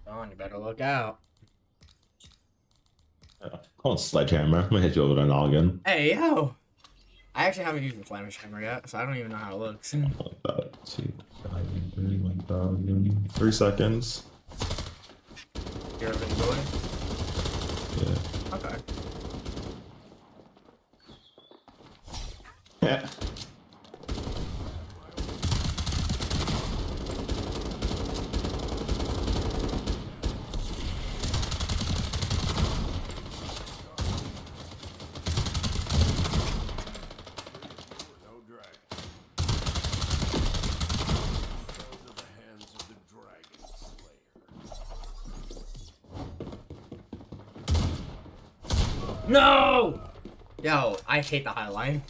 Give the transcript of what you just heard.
Don, you better look out. Call it Sledgehammer. I'm gonna hit you over the noggin. Hey, yo! I actually haven't used the flamish hammer yet, so I don't even know how it looks. Like that. 3 seconds. You're invisibility? Yeah. Okay. Yeah. No! Yo, I hate the high line.